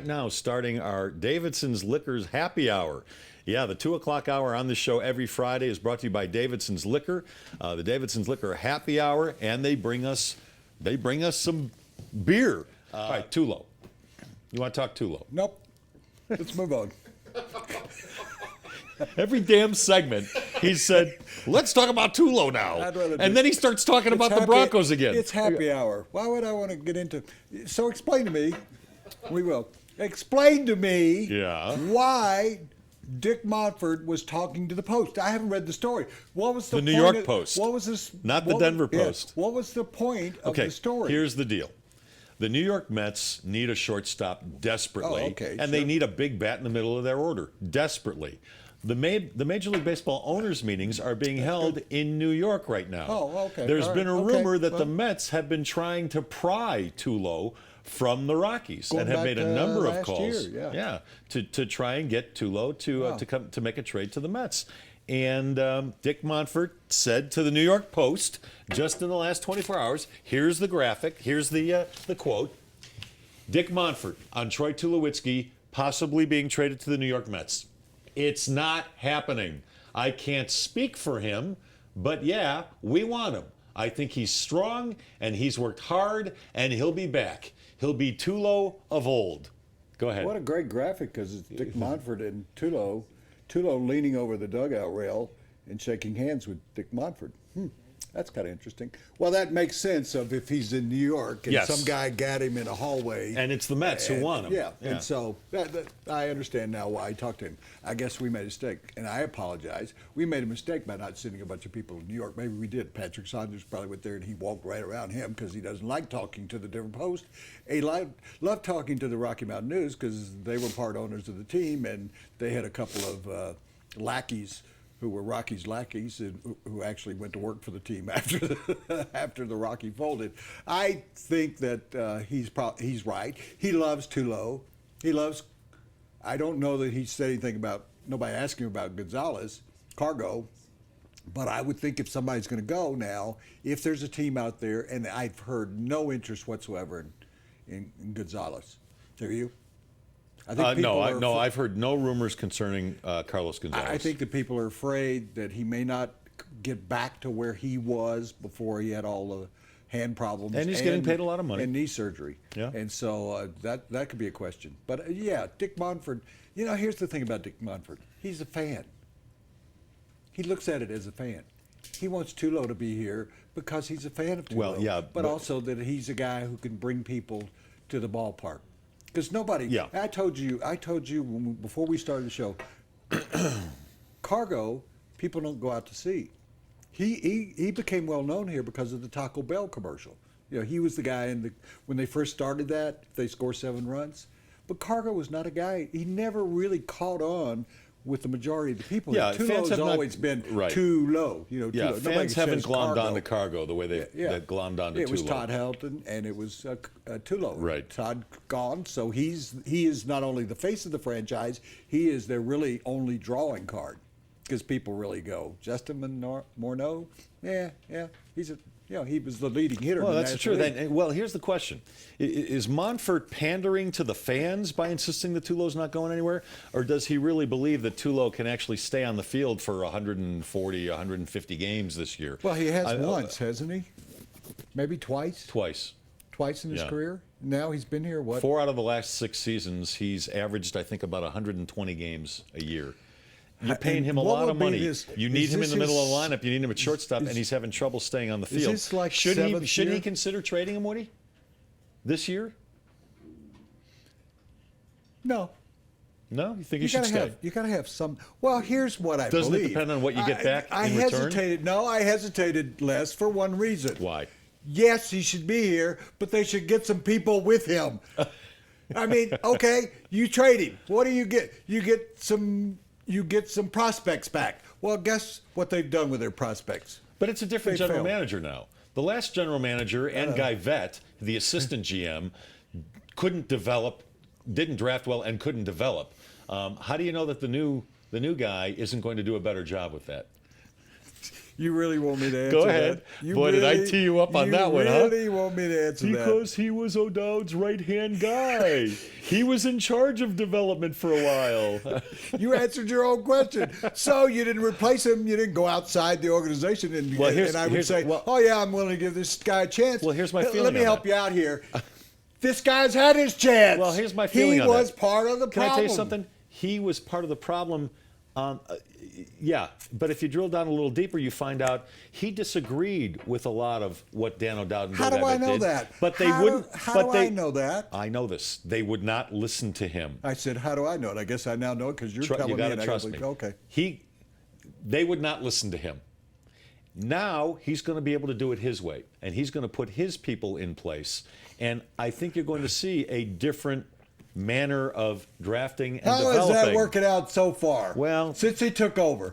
right now starting our Davidson's Liquors Happy Hour. Yeah, the 2 o'clock hour on the show every Friday is brought to you by Davidson's Liquor, the Davidson's Liquor Happy Hour, and they bring us some beer. All right, Tulo. You want to talk Tulo? Nope. Let's move on. Every damn segment, he said, let's talk about Tulo now. And then he starts talking about the Broncos again. It's happy hour. Why would I want to get into... So explain to me, we will. Explain to me why Dick Montfort was talking to the Post. I haven't read the story. What was the New York Post. What was this? Not the Denver Post. What was the point of the story? Here's the deal. The New York Mets need a shortstop desperately, and they need a big bat in the middle of their order desperately. The Major League Baseball owners' meetings are being held in New York right now. Oh, okay. There's been a rumor that the Mets have been trying to pry Tulo from the Rockies and have made a number of calls to try and get Tulo to come to make a trade to the Mets. And Dick Montfort said to the New York Post just in the last 24 hours, here's the graphic, here's the quote, Dick Montfort on Troy Tulowitzki possibly being traded to the New York Mets. It's not happening. I can't speak for him, but yeah, we want him. I think he's strong, and he's worked hard, and he'll be back. He'll be Tulo of old. Go ahead. What a great graphic, because it's Dick Montfort and Tulo leaning over the dugout rail and shaking hands with Dick Montfort. That's kind of interesting. Well, that makes sense of if he's in New York and some guy got him in a hallway. And it's the Mets who want him. Yeah. And so I understand now why I talked to him. I guess we made a mistake, and I apologize. We made a mistake by not sending a bunch of people to New York. Maybe we did. Patrick Saunders probably went there, and he walked right around him because he doesn't like talking to the Denver Post. He loved talking to the Rocky Mountain News because they were part owners of the team, and they had a couple of lackeys who were Rocky's lackeys and who actually went to work for the team after the Rocky folded. I think that he's right. He loves Tulo. I don't know that he said anything about, nobody asked him about Gonzalez, Cargo, but I would think if somebody's going to go now, if there's a team out there, and I've heard no interest whatsoever in Gonzalez. Are you? I think I've heard no rumors concerning Carlos Gonzalez. I think that people are afraid that he may not get back to where he was before he had all the hand problems. And he's getting paid a lot of money. And knee surgery. Yeah. And so that could be a question. But Dick Montfort, here's the thing about Dick Montfort. He's a fan. He looks at it as a fan. He wants Tulo to be here because he's a fan of Tulo. Well, yeah. But also that he's a guy who can bring people to the ballpark. Because nobody, I told you before we started the show, Cargo, people don't go out to see. He became well known here because of the Taco Bell commercial. He was the guy when they first started that, they score 7 runs. But Cargo was not a guy, he never really caught on with the majority of the people. Yeah, Tulo's has always been too low. Tulo. Fans haven't glommed on to Cargo the way they glommed on to Tulo. It was Todd Helton and it was Tulo. Right. Todd gone, so he is not only the face of the franchise, he is their really only drawing card. Because people really go, Justin Morneau, he was the leading hitter. Well, that's true. Well, here's the question: Is Montfort pandering to the fans by insisting that Tulo's not going anywhere, or does he really believe that Tulo can actually stay on the field for 140, 150 games this year? Well, he has once, hasn't he? Maybe twice. Twice in his career. Now he's been here. 4 out of the last 6 seasons, he's averaged, I think, about 120 games a year. You're paying him a lot of money. You need him in the middle of the lineup. You need him at shortstop, and he's having trouble staying on the field. Is this like should he consider trading him, Woody? This year? No. No? You think he should stay? You got to have some. Well, here's what I believe. Doesn't it depend on what you get back in return? No, I hesitated, Les, for one reason. Why? Yes, he should be here, but they should get some people with him. I mean, okay, you trade him. What do you get? You get some prospects back. Well, guess what they've done with their prospects? But it's a different general manager now. The last general manager and Guy Vett, the assistant GM, didn't draft well and couldn't develop. How do you know that the new guy isn't going to do a better job with that? You really want me to answer Go ahead. that? Boy, did I tee you up on that one, huh? You really want me to answer that? Because he was O'Dowd's right-hand guy. He was in charge of development for a while. You answered your own question. So you didn't replace him. You didn't go outside the organization and I would say, oh, yeah, I'm willing to give this guy a chance. Well, here's my feeling. Let me help you out here. This guy's had his chance. Well, here's my feeling on that. He was part of the problem. Can I tell you something? He was part of the problem. Yeah, but if you drill down a little deeper, you find out he disagreed with a lot of what Dan O'Dowd and How do I know did, that? But they wouldn't. How do I know that? I know this. They would not listen to him. I said, how do I know it? I guess I now know it because you're telling me. You got to trust me. Okay. They would not listen to him. Now he's going to be able to do it his way, and he's going to put his people in place. And I think you're going to see a different manner of drafting and developing. How is that working out so far? Well, since he took over.